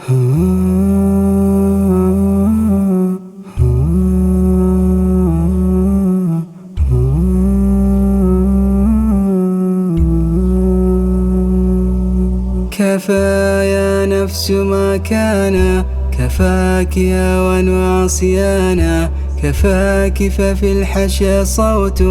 كفى يا نفس ما كان، كفاك هوى وعصيانا، كفاك ففي الحشا صوت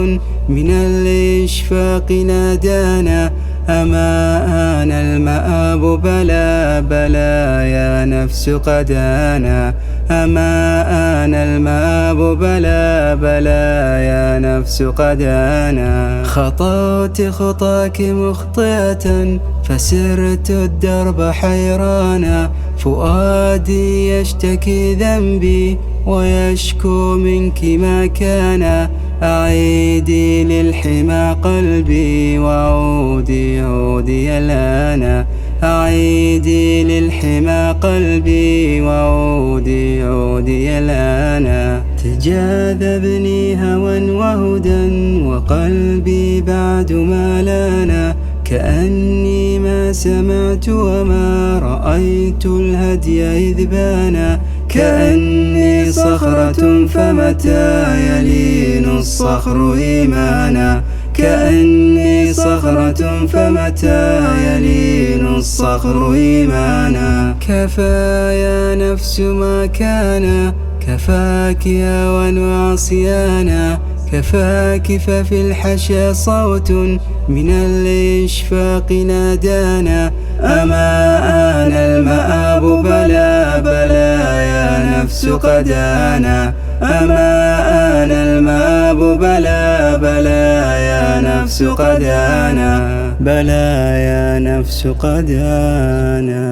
من الإشفاق نادانا. أما آن المآب بلى بلى يا نفس قد آنا، أما آن المآب بلى بلى يا نفس قد آنا. خطوت خطاك مخطئة فسرت الدرب حيرانا، فؤادي يشتكي ذنبي ويشكو منك ما كان. أعيدي للحمى قلبي وعودي عودي الآن، أعيدي للحمى قلبي وعودي عودي الآن. تجاذبني هوى وهدى وقلبي بعد ما لانا، كأني ما سمعت وما رأيت الهدي إذ بانا. كأني صخرة فمتى يلين الصخر إيمانا، كأني صخرة فمتى يلين الصخر إيمانا. كفى يا نفس ما كان، كفاك هوى وعصيانا، كفاك ففي الحشا صوت من الإشفاق نادانا. أما آن المآب بلى بلى يا نفس قد آنا، أما آن المآب بلى بلى يا نفس قد آنا، بلى يا نفس قد آنا.